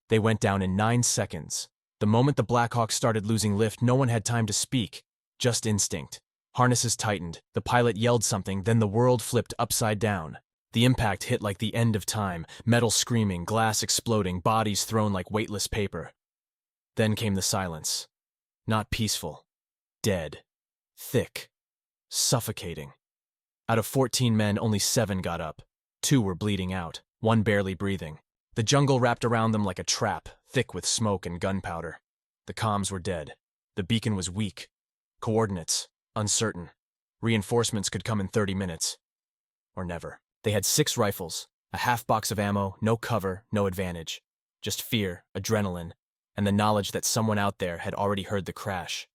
They went down in 9 seconds. The moment the Blackhawk started losing lift, no one had time to speak. Just instinct. Harnesses tightened, the pilot yelled something, then the world flipped upside down. The impact hit like the end of time, metal screaming, glass exploding, bodies thrown like weightless paper. Then came the silence. Not peaceful. Dead. Thick. Suffocating. Out of 14 men, only 7 got up. 2 were bleeding out, 1 barely breathing. The jungle wrapped around them like a trap, thick with smoke and gunpowder. The comms were dead. The beacon was weak. Coordinates, uncertain. Reinforcements could come in 30 minutes. Or never. They had 6 rifles, a half box of ammo, no cover, no advantage. Just fear, adrenaline, and the knowledge that someone out there had already heard the crash.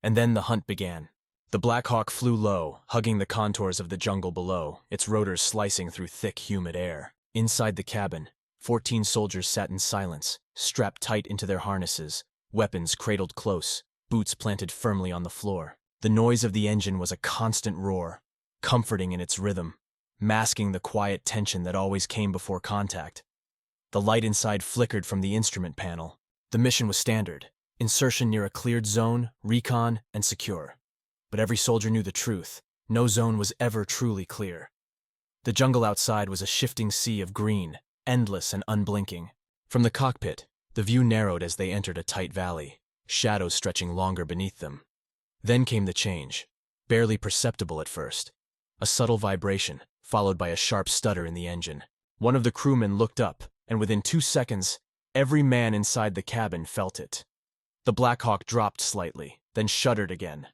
And then the hunt began. The Blackhawk flew low, hugging the contours of the jungle below, its rotors slicing through thick, humid air. Inside the cabin, 14 soldiers sat in silence, strapped tight into their harnesses, weapons cradled close, boots planted firmly on the floor. The noise of the engine was a constant roar, comforting in its rhythm, masking the quiet tension that always came before contact. The light inside flickered from the instrument panel. The mission was standard: insertion near a cleared zone, recon, and secure. But every soldier knew the truth. No zone was ever truly clear. The jungle outside was a shifting sea of green, endless and unblinking. From the cockpit, the view narrowed as they entered a tight valley, shadows stretching longer beneath them. Then came the change, barely perceptible at first. A subtle vibration, followed by a sharp stutter in the engine. One of the crewmen looked up, and within 2 seconds, every man inside the cabin felt it. The Blackhawk dropped slightly, then shuddered again.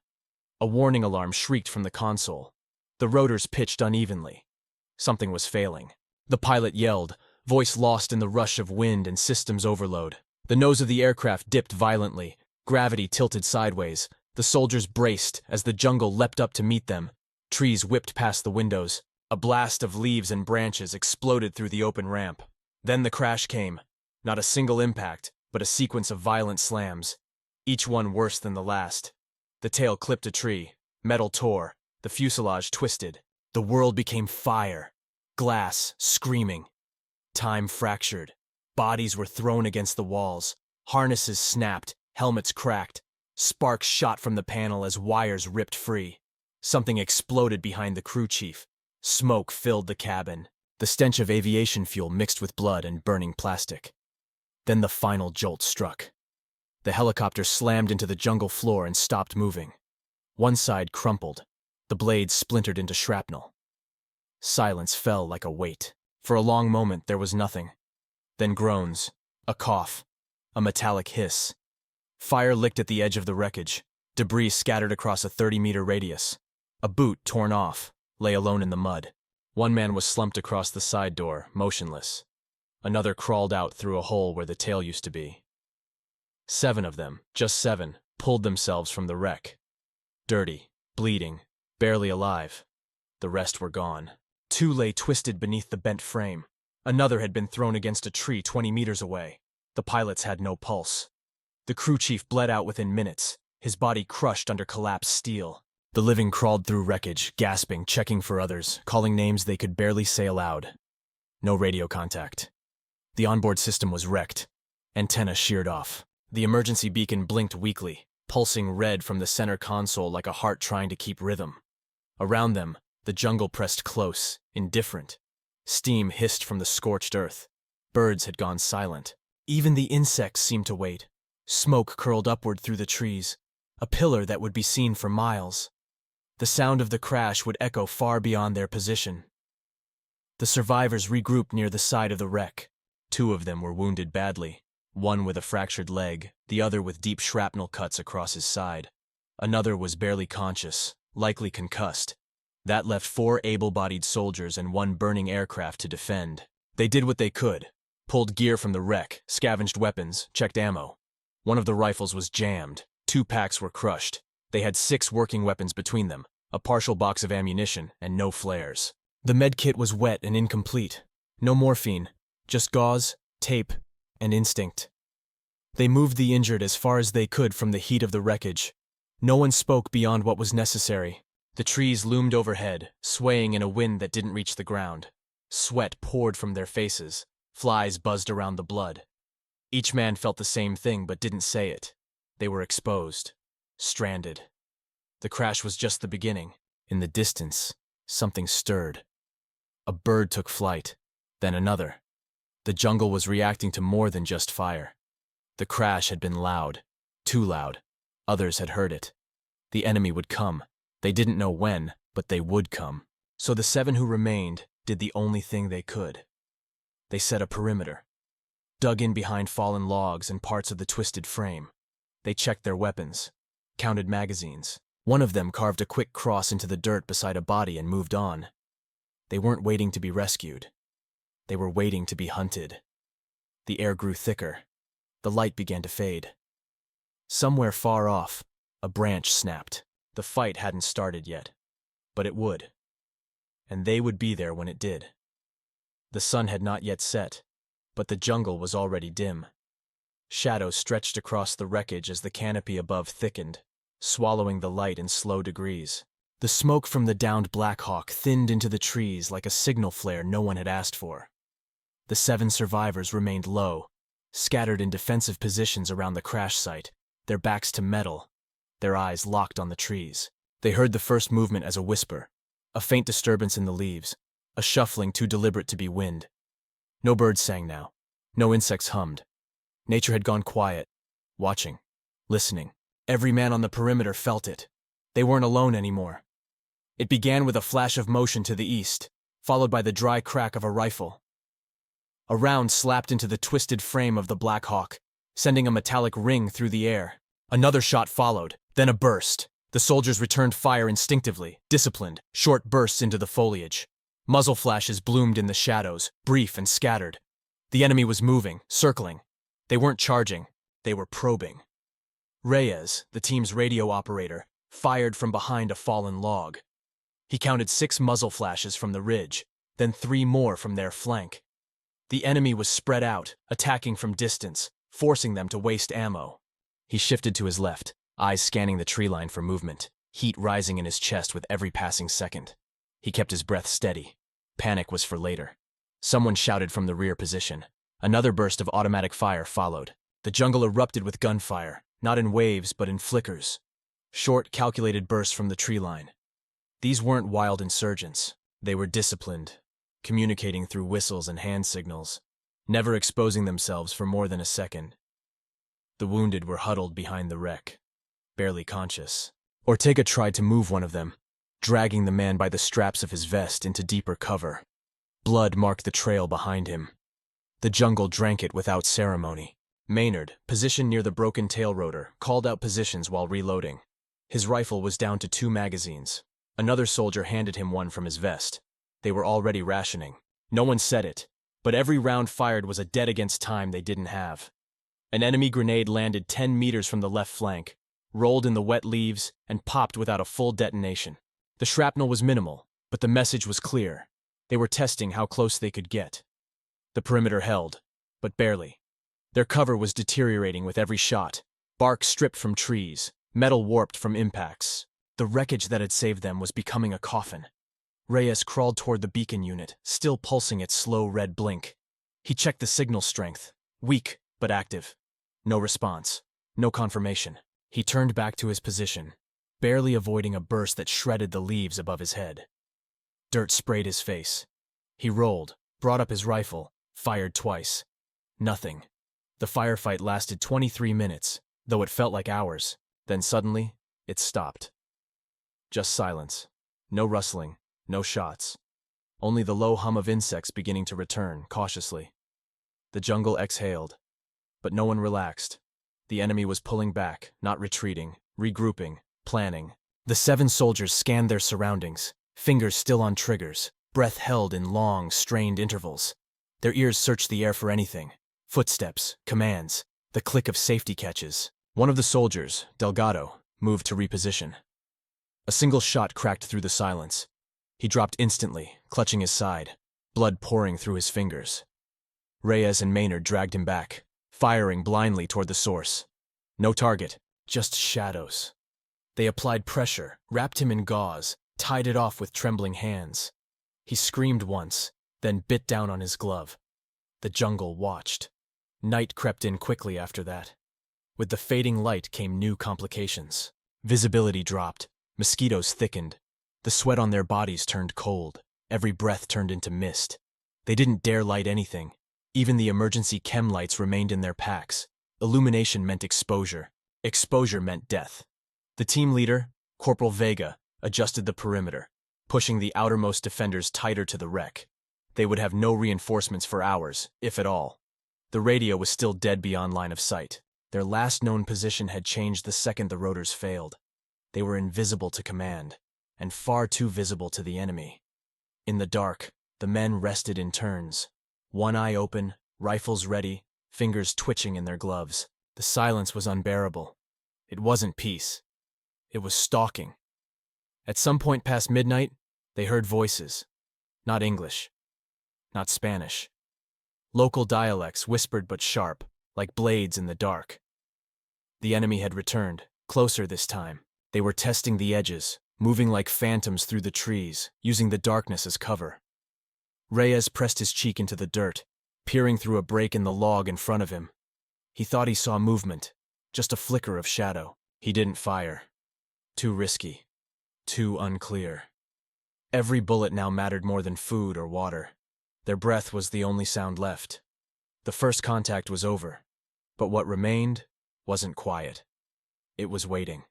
A warning alarm shrieked from the console. The rotors pitched unevenly. Something was failing. The pilot yelled, voice lost in the rush of wind and systems overload. The nose of the aircraft dipped violently. Gravity tilted sideways. The soldiers braced as the jungle leapt up to meet them. Trees whipped past the windows. A blast of leaves and branches exploded through the open ramp. Then the crash came. Not a single impact, but a sequence of violent slams, each one worse than the last. The tail clipped a tree. Metal tore. The fuselage twisted. The world became fire. Glass, screaming. Time fractured. Bodies were thrown against the walls. Harnesses snapped. Helmets cracked. Sparks shot from the panel as wires ripped free. Something exploded behind the crew chief. Smoke filled the cabin. The stench of aviation fuel mixed with blood and burning plastic. Then the final jolt struck. The helicopter slammed into the jungle floor and stopped moving. One side crumpled. The blades splintered into shrapnel. Silence fell like a weight. For a long moment there was nothing. Then groans, a cough, a metallic hiss. Fire licked at the edge of the wreckage. Debris scattered across a 30-meter radius. A boot, torn off, lay alone in the mud. One man was slumped across the side door, motionless. Another crawled out through a hole where the tail used to be. 7 of them, just 7, pulled themselves from the wreck. Dirty, bleeding, barely alive. The rest were gone. 2 lay twisted beneath the bent frame. Another had been thrown against a tree 20 meters away. The pilots had no pulse. The crew chief bled out within minutes, his body crushed under collapsed steel. The living crawled through wreckage, gasping, checking for others, calling names they could barely say aloud. No radio contact. The onboard system was wrecked. Antenna sheared off. The emergency beacon blinked weakly, pulsing red from the center console like a heart trying to keep rhythm. Around them, the jungle pressed close, indifferent. Steam hissed from the scorched earth. Birds had gone silent. Even the insects seemed to wait. Smoke curled upward through the trees, a pillar that would be seen for miles. The sound of the crash would echo far beyond their position. The survivors regrouped near the side of the wreck. 2 of them were wounded badly, one with a fractured leg, the other with deep shrapnel cuts across his side. Another was barely conscious, likely concussed. That left 4 able-bodied soldiers and 1 burning aircraft to defend. They did what they could, pulled gear from the wreck, scavenged weapons, checked ammo. One of the rifles was jammed. 2 packs were crushed. They had 6 working weapons between them, a partial box of ammunition, and no flares. The medkit was wet and incomplete. No morphine, just gauze, tape, and instinct. They moved the injured as far as they could from the heat of the wreckage. No one spoke beyond what was necessary. The trees loomed overhead, swaying in a wind that didn't reach the ground. Sweat poured from their faces. Flies buzzed around the blood. Each man felt the same thing but didn't say it. They were exposed. Stranded. The crash was just the beginning. In the distance, something stirred. A bird took flight, then another. The jungle was reacting to more than just fire. The crash had been loud. Too loud. Others had heard it. The enemy would come. They didn't know when, but they would come. So the 7 who remained did the only thing they could. They set a perimeter. Dug in behind fallen logs and parts of the twisted frame. They checked their weapons. Counted magazines. One of them carved a quick cross into the dirt beside a body and moved on. They weren't waiting to be rescued. They were waiting to be hunted. The air grew thicker. The light began to fade. Somewhere far off, a branch snapped. The fight hadn't started yet, but it would. And they would be there when it did. The sun had not yet set, but the jungle was already dim. Shadows stretched across the wreckage as the canopy above thickened, swallowing the light in slow degrees. The smoke from the downed Black Hawk thinned into the trees like a signal flare no one had asked for. The 7 survivors remained low, scattered in defensive positions around the crash site, their backs to metal, their eyes locked on the trees. They heard the first movement as a whisper, a faint disturbance in the leaves, a shuffling too deliberate to be wind. No birds sang now. No insects hummed. Nature had gone quiet, watching, listening. Every man on the perimeter felt it. They weren't alone anymore. It began with a flash of motion to the east, followed by the dry crack of a rifle. A round slapped into the twisted frame of the Black Hawk, sending a metallic ring through the air. Another shot followed, then a burst. The soldiers returned fire instinctively, disciplined, short bursts into the foliage. Muzzle flashes bloomed in the shadows, brief and scattered. The enemy was moving, circling. They weren't charging, they were probing. Reyes, the team's radio operator, fired from behind a fallen log. He counted 6 muzzle flashes from the ridge, then 3 more from their flank. The enemy was spread out, attacking from distance, forcing them to waste ammo. He shifted to his left, eyes scanning the tree line for movement, heat rising in his chest with every passing second. He kept his breath steady. Panic was for later. Someone shouted from the rear position. Another burst of automatic fire followed. The jungle erupted with gunfire, not in waves but in flickers. Short, calculated bursts from the tree line. These weren't wild insurgents. They were disciplined, communicating through whistles and hand signals, never exposing themselves for more than a second. The wounded were huddled behind the wreck, barely conscious. Ortega tried to move one of them, dragging the man by the straps of his vest into deeper cover. Blood marked the trail behind him. The jungle drank it without ceremony. Maynard, positioned near the broken tail rotor, called out positions while reloading. His rifle was down to 2 magazines. Another soldier handed him one from his vest. They were already rationing. No one said it, but every round fired was a dead against time they didn't have. An enemy grenade landed 10 meters from the left flank, rolled in the wet leaves, and popped without a full detonation. The shrapnel was minimal, but the message was clear. They were testing how close they could get. The perimeter held, but barely. Their cover was deteriorating with every shot. Bark stripped from trees, metal warped from impacts. The wreckage that had saved them was becoming a coffin. Reyes crawled toward the beacon unit, still pulsing its slow red blink. He checked the signal strength. Weak, but active. No response. No confirmation. He turned back to his position, barely avoiding a burst that shredded the leaves above his head. Dirt sprayed his face. He rolled, brought up his rifle, fired twice. Nothing. The firefight lasted 23 minutes, though it felt like hours. Then suddenly, it stopped. Just silence. No rustling, no shots. Only the low hum of insects beginning to return, cautiously. The jungle exhaled. But no one relaxed. The enemy was pulling back, not retreating, regrouping, planning. The 7 soldiers scanned their surroundings, fingers still on triggers, breath held in long, strained intervals. Their ears searched the air for anything. Footsteps, commands, the click of safety catches. One of the soldiers, Delgado, moved to reposition. A single shot cracked through the silence. He dropped instantly, clutching his side, blood pouring through his fingers. Reyes and Maynard dragged him back, firing blindly toward the source. No target, just shadows. They applied pressure, wrapped him in gauze, tied it off with trembling hands. He screamed once, then bit down on his glove. The jungle watched. Night crept in quickly after that. With the fading light came new complications. Visibility dropped, mosquitoes thickened, the sweat on their bodies turned cold, every breath turned into mist. They didn't dare light anything. Even the emergency chem lights remained in their packs. Illumination meant exposure. Exposure meant death. The team leader, Corporal Vega, adjusted the perimeter, pushing the outermost defenders tighter to the wreck. They would have no reinforcements for hours, if at all. The radio was still dead beyond line of sight. Their last known position had changed the second the rotors failed. They were invisible to command, and far too visible to the enemy. In the dark, the men rested in turns, one eye open, rifles ready, fingers twitching in their gloves. The silence was unbearable. It wasn't peace. It was stalking. At some point past midnight, they heard voices. Not English. Not Spanish. Local dialects whispered but sharp, like blades in the dark. The enemy had returned, closer this time. They were testing the edges, moving like phantoms through the trees, using the darkness as cover. Reyes pressed his cheek into the dirt, peering through a break in the log in front of him. He thought he saw movement, just a flicker of shadow. He didn't fire. Too risky. Too unclear. Every bullet now mattered more than food or water. Their breath was the only sound left. The first contact was over, but what remained wasn't quiet. It was waiting.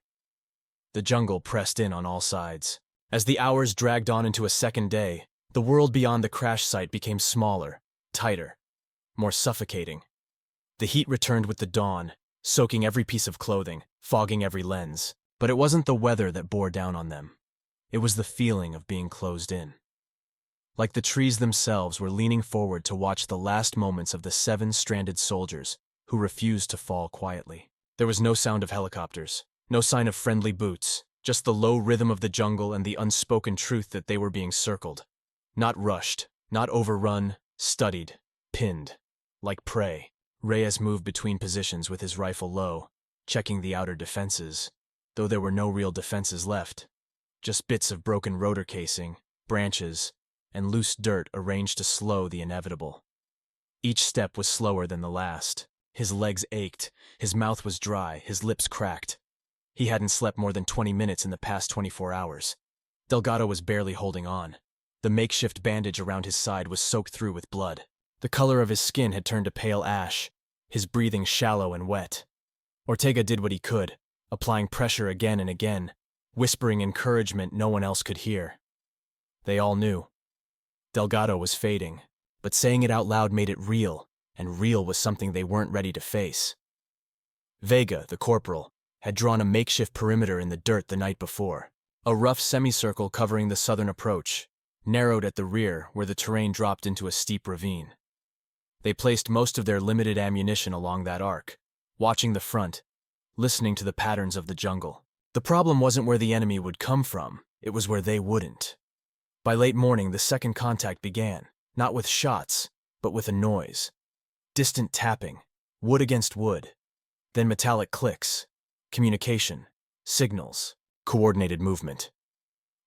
The jungle pressed in on all sides. As the hours dragged on into a second day, the world beyond the crash site became smaller, tighter, more suffocating. The heat returned with the dawn, soaking every piece of clothing, fogging every lens. But it wasn't the weather that bore down on them. It was the feeling of being closed in. Like the trees themselves were leaning forward to watch the last moments of the 7 stranded soldiers who refused to fall quietly. There was no sound of helicopters, no sign of friendly boots, just the low rhythm of the jungle and the unspoken truth that they were being circled. Not rushed, not overrun, studied, pinned. Like prey, Reyes moved between positions with his rifle low, checking the outer defenses, though there were no real defenses left. Just bits of broken rotor casing, branches, and loose dirt arranged to slow the inevitable. Each step was slower than the last. His legs ached, his mouth was dry, his lips cracked. He hadn't slept more than 20 minutes in the past 24 hours. Delgado was barely holding on. The makeshift bandage around his side was soaked through with blood. The color of his skin had turned to pale ash, his breathing shallow and wet. Ortega did what he could, applying pressure again and again, whispering encouragement no one else could hear. They all knew. Delgado was fading, but saying it out loud made it real, and real was something they weren't ready to face. Vega, the corporal, had drawn a makeshift perimeter in the dirt the night before, a rough semicircle covering the southern approach, narrowed at the rear where the terrain dropped into a steep ravine. They placed most of their limited ammunition along that arc, watching the front, listening to the patterns of the jungle. The problem wasn't where the enemy would come from, it was where they wouldn't. By late morning, the second contact began, not with shots, but with a noise. Distant tapping, wood against wood, then metallic clicks, communication, signals, coordinated movement.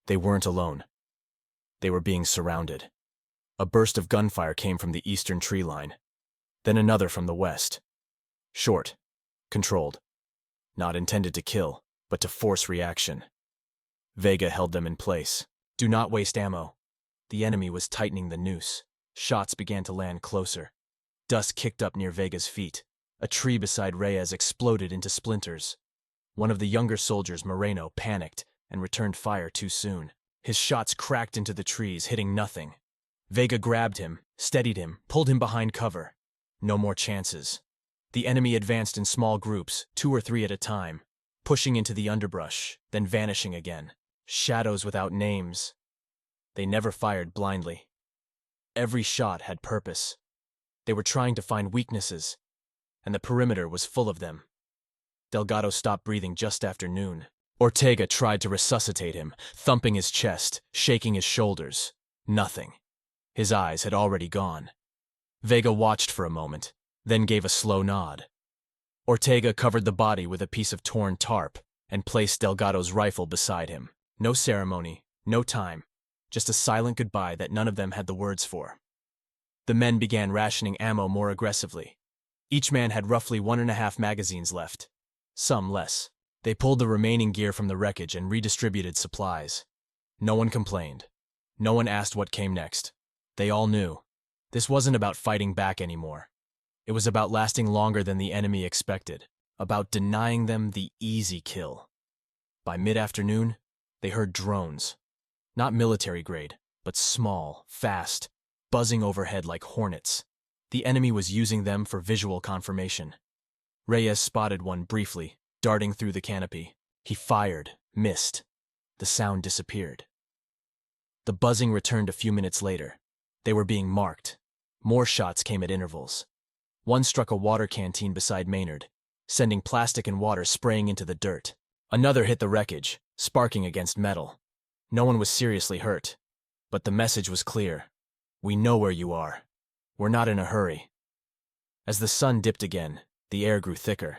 They weren't alone. They were being surrounded. A burst of gunfire came from the eastern tree line, then another from the west. Short, controlled, not intended to kill, but to force reaction. Vega held them in place. Do not waste ammo. The enemy was tightening the noose. Shots began to land closer. Dust kicked up near Vega's feet. A tree beside Reyes exploded into splinters. One of the younger soldiers, Moreno, panicked and returned fire too soon. His shots cracked into the trees, hitting nothing. Vega grabbed him, steadied him, pulled him behind cover. No more chances. The enemy advanced in small groups, 2 or 3 at a time, pushing into the underbrush, then vanishing again. Shadows without names. They never fired blindly. Every shot had purpose. They were trying to find weaknesses, and the perimeter was full of them. Delgado stopped breathing just after noon. Ortega tried to resuscitate him, thumping his chest, shaking his shoulders. Nothing. His eyes had already gone. Vega watched for a moment, then gave a slow nod. Ortega covered the body with a piece of torn tarp and placed Delgado's rifle beside him. No ceremony, no time, just a silent goodbye that none of them had the words for. The men began rationing ammo more aggressively. Each man had roughly 1.5 magazines left. Some less. They pulled the remaining gear from the wreckage and redistributed supplies. No one complained. No one asked what came next. They all knew. This wasn't about fighting back anymore. It was about lasting longer than the enemy expected. About denying them the easy kill. By mid-afternoon, they heard drones. Not military grade, but small, fast, buzzing overhead like hornets. The enemy was using them for visual confirmation. Reyes spotted one briefly, darting through the canopy. He fired, missed. The sound disappeared. The buzzing returned a few minutes later. They were being marked. More shots came at intervals. One struck a water canteen beside Maynard, sending plastic and water spraying into the dirt. Another hit the wreckage, sparking against metal. No one was seriously hurt, but the message was clear. We know where you are. We're not in a hurry. As the sun dipped again, the air grew thicker.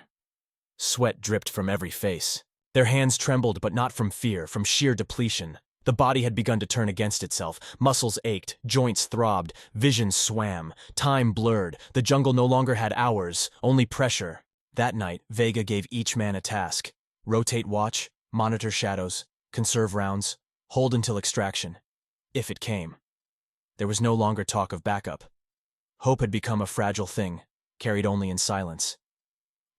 Sweat dripped from every face. Their hands trembled, but not from fear, from sheer depletion. The body had begun to turn against itself. Muscles ached, joints throbbed, vision swam, time blurred. The jungle no longer had hours, only pressure. That night, Vega gave each man a task. Rotate watch, monitor shadows, conserve rounds, hold until extraction. If it came. There was no longer talk of backup. Hope had become a fragile thing, carried only in silence.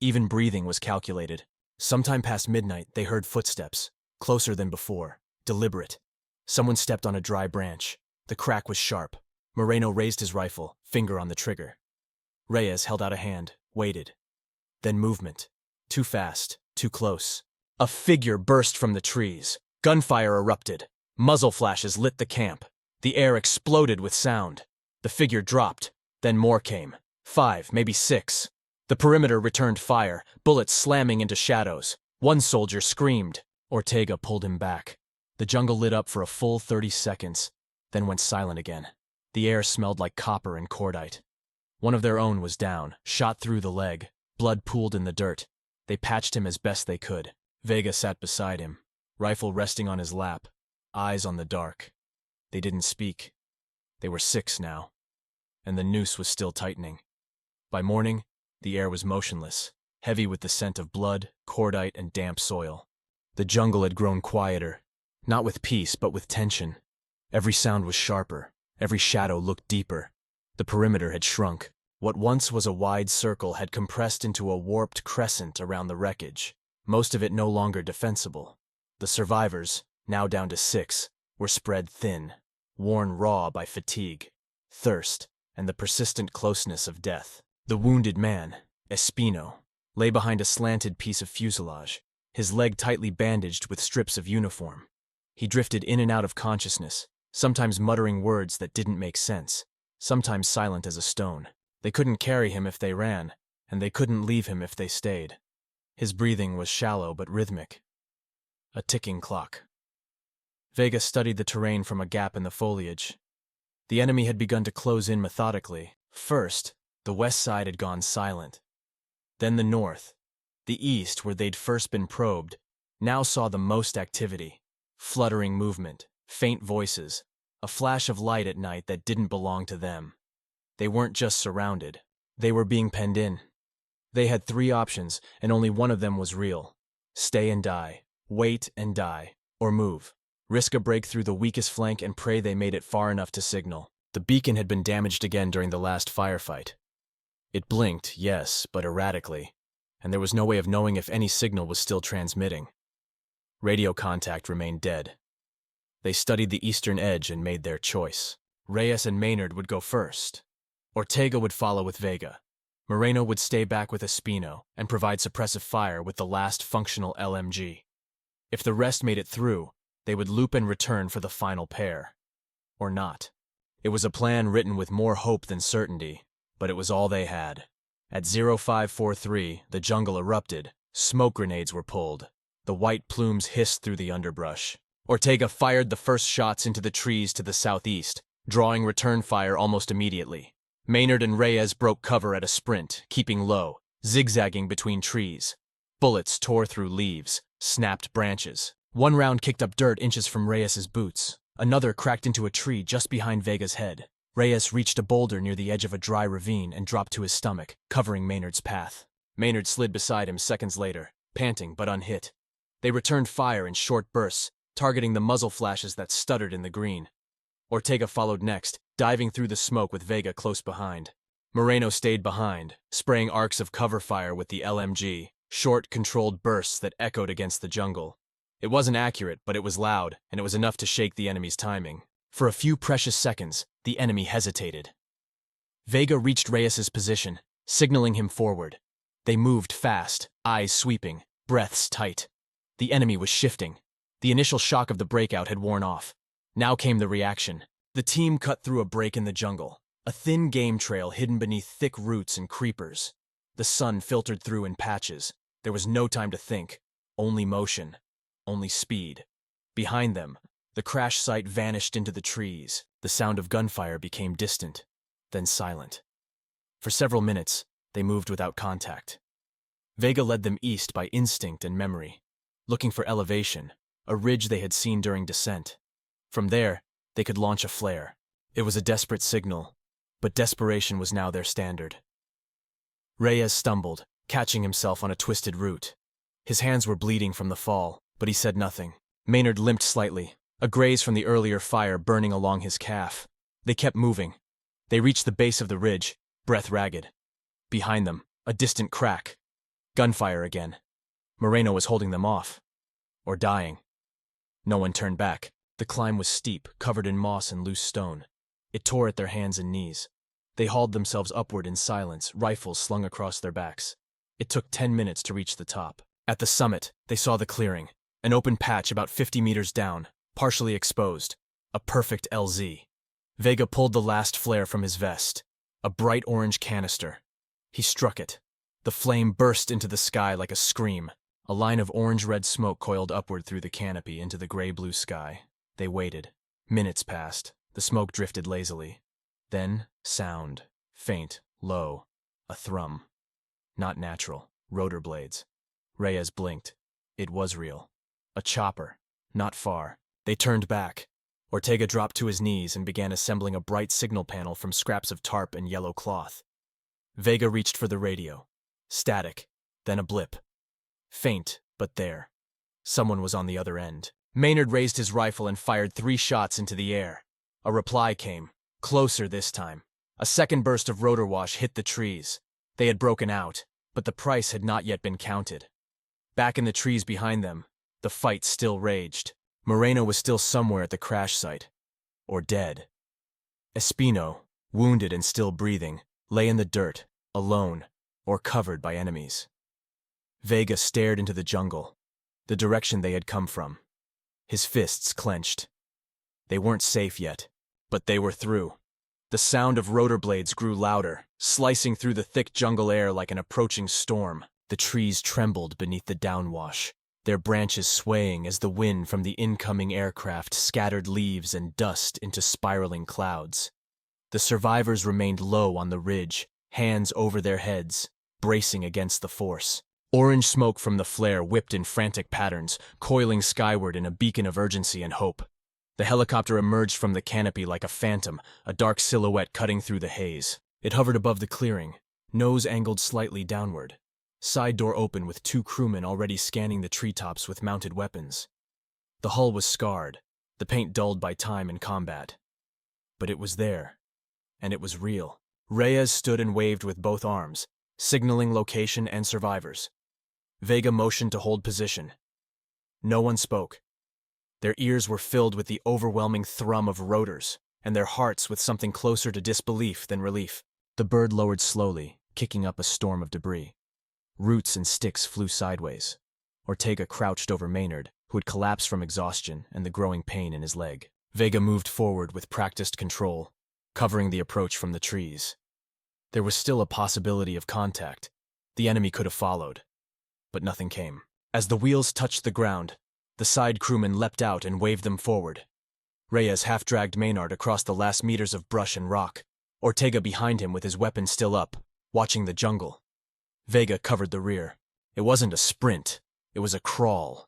Even breathing was calculated. Sometime past midnight, they heard footsteps, closer than before, deliberate. Someone stepped on a dry branch. The crack was sharp. Moreno raised his rifle, finger on the trigger. Reyes held out a hand, waited. Then movement. Too fast, too close. A figure burst from the trees. Gunfire erupted. Muzzle flashes lit the camp. The air exploded with sound. The figure dropped. Then more came. 5, maybe 6. The perimeter returned fire, bullets slamming into shadows. One soldier screamed. Ortega pulled him back. The jungle lit up for a full 30 seconds, then went silent again. The air smelled like copper and cordite. One of their own was down, shot through the leg. Blood pooled in the dirt. They patched him as best they could. Vega sat beside him, rifle resting on his lap, eyes on the dark. They didn't speak. They were 6 now, and the noose was still tightening. By morning, the air was motionless, heavy with the scent of blood, cordite, and damp soil. The jungle had grown quieter, not with peace, but with tension. Every sound was sharper, every shadow looked deeper. The perimeter had shrunk. What once was a wide circle had compressed into a warped crescent around the wreckage, most of it no longer defensible. The survivors, now down to 6, were spread thin, worn raw by fatigue, thirst, and the persistent closeness of death. The wounded man, Espino, lay behind a slanted piece of fuselage, his leg tightly bandaged with strips of uniform. He drifted in and out of consciousness, sometimes muttering words that didn't make sense, sometimes silent as a stone. They couldn't carry him if they ran, and they couldn't leave him if they stayed. His breathing was shallow but rhythmic. A ticking clock. Vega studied the terrain from a gap in the foliage. The enemy had begun to close in methodically. First, the west side had gone silent. Then the north, the east, where they'd first been probed, now saw the most activity. Fluttering movement, faint voices, a flash of light at night that didn't belong to them. They weren't just surrounded. They were being penned in. They had 3 options, and only one of them was real. Stay and die, wait and die, or move. Risk a break through the weakest flank and pray they made it far enough to signal. The beacon had been damaged again during the last firefight. It blinked, yes, but erratically, and there was no way of knowing if any signal was still transmitting. Radio contact remained dead. They studied the eastern edge and made their choice. Reyes and Maynard would go first. Ortega would follow with Vega. Moreno would stay back with Espino and provide suppressive fire with the last functional LMG. If the rest made it through, they would loop and return for the final pair. Or not. It was a plan written with more hope than certainty, but it was all they had. At 0543, the jungle erupted. Smoke grenades were pulled. The white plumes hissed through the underbrush. Ortega fired the first shots into the trees to the southeast, drawing return fire almost immediately. Maynard and Reyes broke cover at a sprint, keeping low, zigzagging between trees. Bullets tore through leaves, snapped branches. One round kicked up dirt inches from Reyes's boots. Another cracked into a tree just behind Vega's head. Reyes reached a boulder near the edge of a dry ravine and dropped to his stomach, covering Maynard's path. Maynard slid beside him seconds later, panting but unhit. They returned fire in short bursts, targeting the muzzle flashes that stuttered in the green. Ortega followed next, diving through the smoke with Vega close behind. Moreno stayed behind, spraying arcs of cover fire with the LMG, short, controlled bursts that echoed against the jungle. It wasn't accurate, but it was loud, and it was enough to shake the enemy's timing. For a few precious seconds, the enemy hesitated. Vega reached Reyes's position, signaling him forward. They moved fast, eyes sweeping, breaths tight. The enemy was shifting. The initial shock of the breakout had worn off. Now came the reaction. The team cut through a break in the jungle, a thin game trail hidden beneath thick roots and creepers. The sun filtered through in patches. There was no time to think. Only motion. Only speed. Behind them, the crash site vanished into the trees. The sound of gunfire became distant, then silent. For several minutes, they moved without contact. Vega led them east by instinct and memory, looking for elevation, a ridge they had seen during descent. From there, they could launch a flare. It was a desperate signal, but desperation was now their standard. Reyes stumbled, catching himself on a twisted root. His hands were bleeding from the fall, but he said nothing. Maynard limped slightly, a graze from the earlier fire burning along his calf. They kept moving. They reached the base of the ridge, breath ragged. Behind them, a distant crack. Gunfire again. Moreno was holding them off. Or dying. No one turned back. The climb was steep, covered in moss and loose stone. It tore at their hands and knees. They hauled themselves upward in silence, rifles slung across their backs. It took 10 minutes to reach the top. At the summit, they saw the clearing, an open patch about 50 meters down, partially exposed. A perfect LZ. Vega pulled the last flare from his vest. A bright orange canister. He struck it. The flame burst into the sky like a scream. A line of orange-red smoke coiled upward through the canopy into the gray-blue sky. They waited. Minutes passed. The smoke drifted lazily. Then, sound. Faint, low. A thrum. Not natural. Rotor blades. Reyes blinked. It was real. A chopper. Not far. They turned back. Ortega dropped to his knees and began assembling a bright signal panel from scraps of tarp and yellow cloth. Vega reached for the radio. Static. Then a blip. Faint, but there. Someone was on the other end. Maynard raised his rifle and fired 3 shots into the air. A reply came. Closer this time. A second burst of rotor wash hit the trees. They had broken out, but the price had not yet been counted. Back in the trees behind them, the fight still raged. Moreno was still somewhere at the crash site. Or dead. Espino, wounded and still breathing, lay in the dirt, alone, or covered by enemies. Vega stared into the jungle, the direction they had come from. His fists clenched. They weren't safe yet, but they were through. The sound of rotor blades grew louder, slicing through the thick jungle air like an approaching storm. The trees trembled beneath the downwash, their branches swaying as the wind from the incoming aircraft scattered leaves and dust into spiraling clouds. The survivors remained low on the ridge, hands over their heads, bracing against the force. Orange smoke from the flare whipped in frantic patterns, coiling skyward in a beacon of urgency and hope. The helicopter emerged from the canopy like a phantom, a dark silhouette cutting through the haze. It hovered above the clearing, nose angled slightly downward. Side door open with 2 crewmen already scanning the treetops with mounted weapons. The hull was scarred, the paint dulled by time and combat. But it was there, and it was real. Reyes stood and waved with both arms, signaling location and survivors. Vega motioned to hold position. No one spoke. Their ears were filled with the overwhelming thrum of rotors, and their hearts with something closer to disbelief than relief. The bird lowered slowly, kicking up a storm of debris. Roots and sticks flew sideways. Ortega crouched over Maynard, who had collapsed from exhaustion and the growing pain in his leg. Vega moved forward with practiced control, covering the approach from the trees. There was still a possibility of contact. The enemy could have followed. But nothing came. As the wheels touched the ground, the side crewman leapt out and waved them forward. Reyes half-dragged Maynard across the last meters of brush and rock, Ortega behind him with his weapon still up, watching the jungle. Vega covered the rear. It wasn't a sprint, it was a crawl.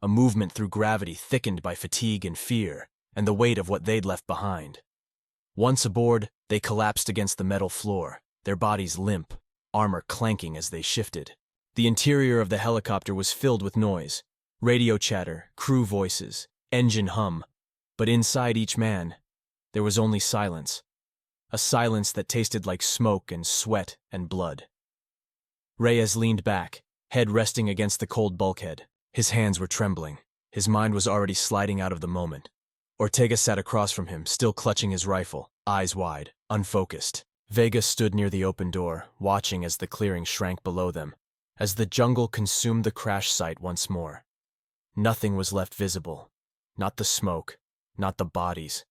A movement through gravity thickened by fatigue and fear, and the weight of what they'd left behind. Once aboard, they collapsed against the metal floor, their bodies limp, armor clanking as they shifted. The interior of the helicopter was filled with noise, radio chatter, crew voices, engine hum, but inside each man, there was only silence. A silence that tasted like smoke and sweat and blood. Reyes leaned back, head resting against the cold bulkhead. His hands were trembling. His mind was already sliding out of the moment. Ortega sat across from him, still clutching his rifle, eyes wide, unfocused. Vega stood near the open door, watching as the clearing shrank below them, as the jungle consumed the crash site once more. Nothing was left visible. Not the smoke, not the bodies,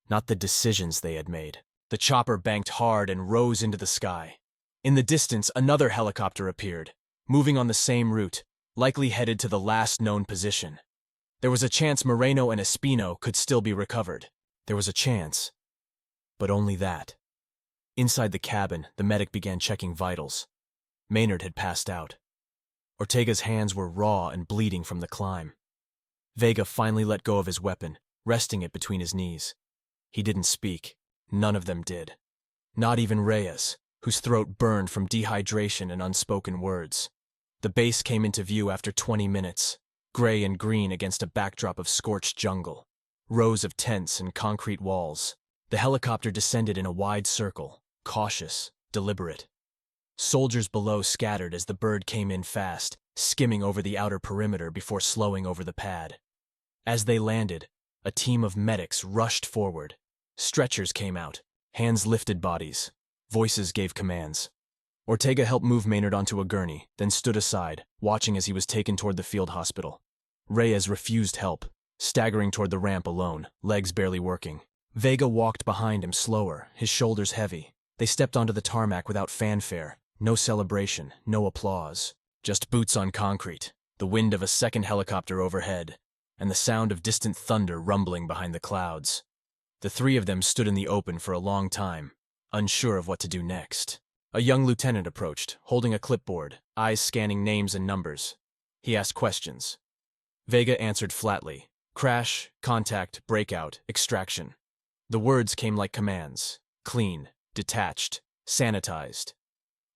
not the decisions they had made. The chopper banked hard and rose into the sky. In the distance, another helicopter appeared, moving on the same route, likely headed to the last known position. There was a chance Moreno and Espino could still be recovered. There was a chance, but only that. Inside the cabin, the medic began checking vitals. Maynard had passed out. Ortega's hands were raw and bleeding from the climb. Vega finally let go of his weapon, resting it between his knees. He didn't speak. None of them did. Not even Reyes, whose throat burned from dehydration and unspoken words. The base came into view after 20 minutes, gray and green against a backdrop of scorched jungle. Rows of tents and concrete walls. The helicopter descended in a wide circle, cautious, deliberate. Soldiers below scattered as the bird came in fast, skimming over the outer perimeter before slowing over the pad. As they landed, a team of medics rushed forward. Stretchers came out, hands lifted bodies. Voices gave commands. Ortega helped move Maynard onto a gurney, then stood aside, watching as he was taken toward the field hospital. Reyes refused help, staggering toward the ramp alone, legs barely working. Vega walked behind him slower, his shoulders heavy. They stepped onto the tarmac without fanfare, no celebration, no applause. Just boots on concrete, the wind of a second helicopter overhead, and the sound of distant thunder rumbling behind the clouds. The three of them stood in the open for a long time, unsure of what to do next. A young lieutenant approached, holding a clipboard, eyes scanning names and numbers. He asked questions. Vega answered flatly. Crash, contact, breakout, extraction. The words came like commands. Clean, detached, sanitized.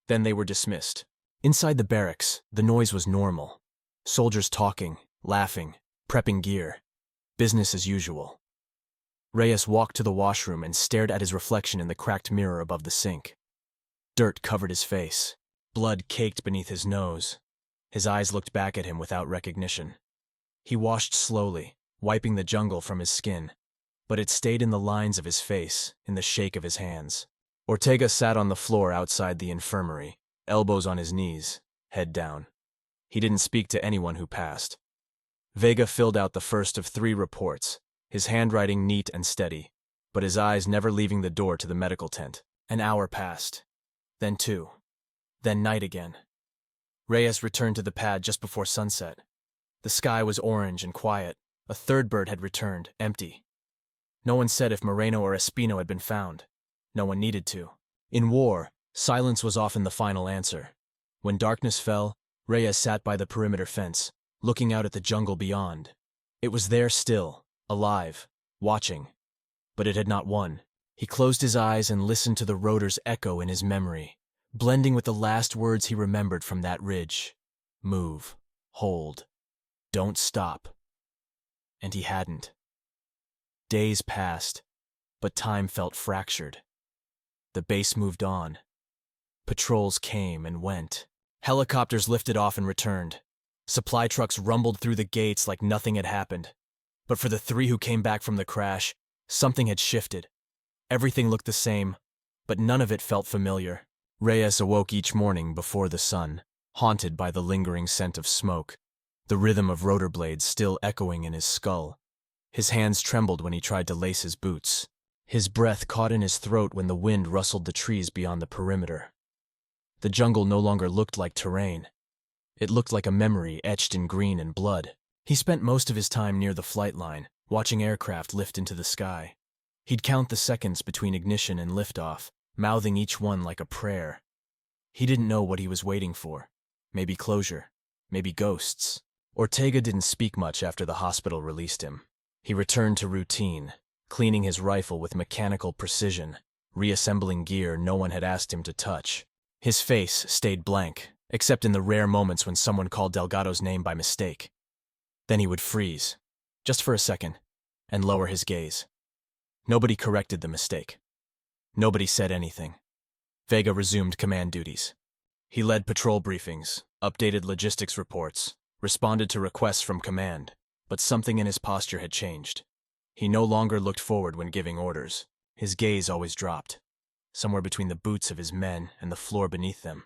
Then they were dismissed. Inside the barracks, the noise was normal. Soldiers talking, laughing, prepping gear. Business as usual. Reyes walked to the washroom and stared at his reflection in the cracked mirror above the sink. Dirt covered his face. Blood caked beneath his nose. His eyes looked back at him without recognition. He washed slowly, wiping the jungle from his skin, but it stayed in the lines of his face, in the shake of his hands. Ortega sat on the floor outside the infirmary, elbows on his knees, head down. He didn't speak to anyone who passed. Vega filled out the first of 3 reports, his handwriting neat and steady, but his eyes never leaving the door to the medical tent. An hour passed, then 2, then night again. Reyes returned to the pad just before sunset. The sky was orange and quiet. A third bird had returned, empty. No one said if Moreno or Espino had been found. No one needed to. In war, silence was often the final answer. When darkness fell, Reyes sat by the perimeter fence, looking out at the jungle beyond. It was there still, alive, watching. But it had not won. He closed his eyes and listened to the rotor's echo in his memory, blending with the last words he remembered from that ridge. Move. Hold. Don't stop. And he hadn't. Days passed, but time felt fractured. The base moved on. Patrols came and went. Helicopters lifted off and returned. Supply trucks rumbled through the gates like nothing had happened. But for the 3 who came back from the crash, something had shifted. Everything looked the same, but none of it felt familiar. Reyes awoke each morning before the sun, haunted by the lingering scent of smoke, the rhythm of rotor blades still echoing in his skull. His hands trembled when he tried to lace his boots. His breath caught in his throat when the wind rustled the trees beyond the perimeter. The jungle no longer looked like terrain. It looked like a memory etched in green and blood. He spent most of his time near the flight line, watching aircraft lift into the sky. He'd count the seconds between ignition and liftoff, mouthing each one like a prayer. He didn't know what he was waiting for. Maybe closure. Maybe ghosts. Ortega didn't speak much after the hospital released him. He returned to routine, cleaning his rifle with mechanical precision, reassembling gear no one had asked him to touch. His face stayed blank, except in the rare moments when someone called Delgado's name by mistake. Then he would freeze, just for a second, and lower his gaze. Nobody corrected the mistake. Nobody said anything. Vega resumed command duties. He led patrol briefings, updated logistics reports, responded to requests from command, but something in his posture had changed. He no longer looked forward when giving orders. His gaze always dropped, somewhere between the boots of his men and the floor beneath them.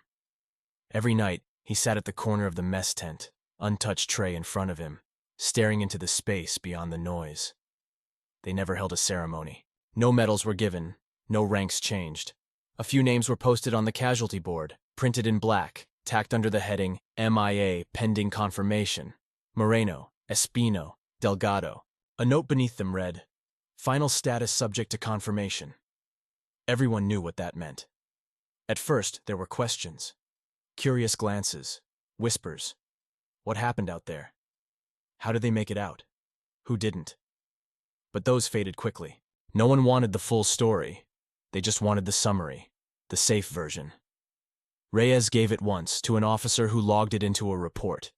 Every night, he sat at the corner of the mess tent, untouched tray in front of him, staring into the space beyond the noise. They never held a ceremony. No medals were given, no ranks changed. A few names were posted on the casualty board, printed in black, tacked under the heading MIA pending confirmation. Moreno, Espino, Delgado. A note beneath them read, "Final status subject to confirmation." Everyone knew what that meant. At first, there were questions. Curious glances, whispers. What happened out there? How did they make it out? Who didn't? But those faded quickly. No one wanted the full story. They just wanted the summary, the safe version. Reyes gave it once to an officer who logged it into a report.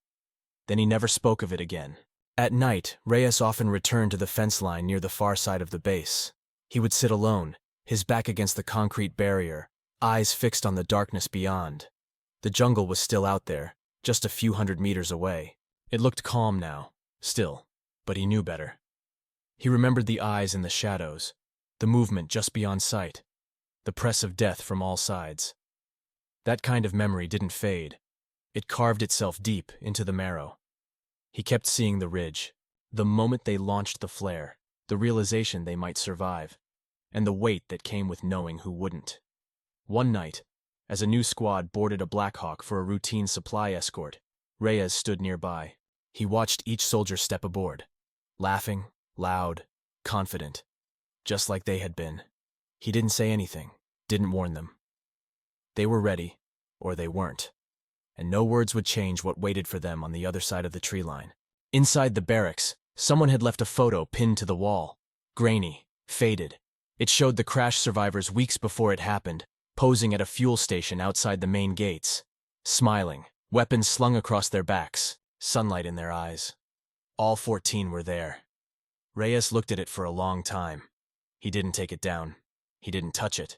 Then he never spoke of it again. At night, Reyes often returned to the fence line near the far side of the base. He would sit alone, his back against the concrete barrier, eyes fixed on the darkness beyond. The jungle was still out there, just a few hundred meters away. It looked calm now, still, but he knew better. He remembered the eyes in the shadows, the movement just beyond sight, the press of death from all sides. That kind of memory didn't fade. It carved itself deep into the marrow. He kept seeing the ridge, the moment they launched the flare, the realization they might survive, and the weight that came with knowing who wouldn't. One night, as a new squad boarded a Blackhawk for a routine supply escort, Reyes stood nearby. He watched each soldier step aboard, laughing, loud, confident, just like they had been. He didn't say anything, didn't warn them. They were ready, or they weren't, and no words would change what waited for them on the other side of the tree line. Inside the barracks, someone had left a photo pinned to the wall, grainy, faded. It showed the crash survivors weeks before it happened, posing at a fuel station outside the main gates, smiling, weapons slung across their backs, sunlight in their eyes. All 14 were there. Reyes looked at it for a long time. He didn't take it down. He didn't touch it.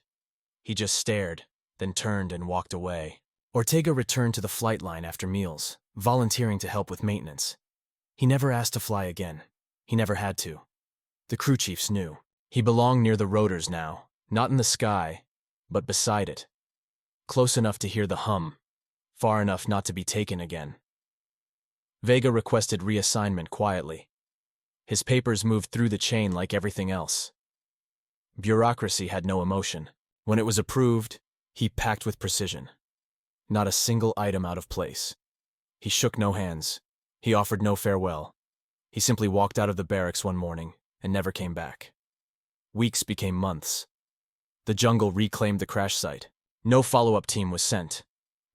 He just stared, then turned and walked away. Ortega returned to the flight line after meals, volunteering to help with maintenance. He never asked to fly again. He never had to. The crew chiefs knew. He belonged near the rotors now, not in the sky, but beside it. Close enough to hear the hum, far enough not to be taken again. Vega requested reassignment quietly. His papers moved through the chain like everything else. Bureaucracy had no emotion. When it was approved, he packed with precision. Not a single item out of place. He shook no hands. He offered no farewell. He simply walked out of the barracks one morning and never came back. Weeks became months. The jungle reclaimed the crash site. No follow-up team was sent.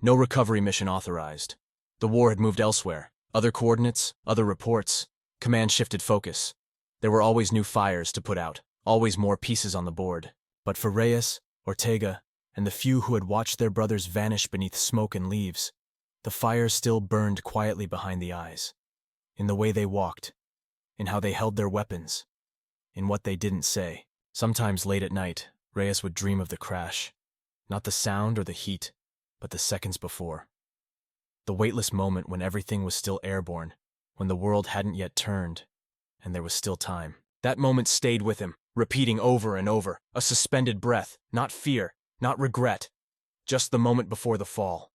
No recovery mission authorized. The war had moved elsewhere. Other coordinates, other reports. Command shifted focus. There were always new fires to put out, always more pieces on the board. But for Reyes, Ortega, and the few who had watched their brothers vanish beneath smoke and leaves, the fire still burned quietly behind the eyes. In the way they walked, in how they held their weapons, in what they didn't say. Sometimes late at night, Reyes would dream of the crash. Not the sound or the heat, but the seconds before. The weightless moment when everything was still airborne, when the world hadn't yet turned, and there was still time. That moment stayed with him, repeating over and over, a suspended breath, not fear, not regret, just the moment before the fall.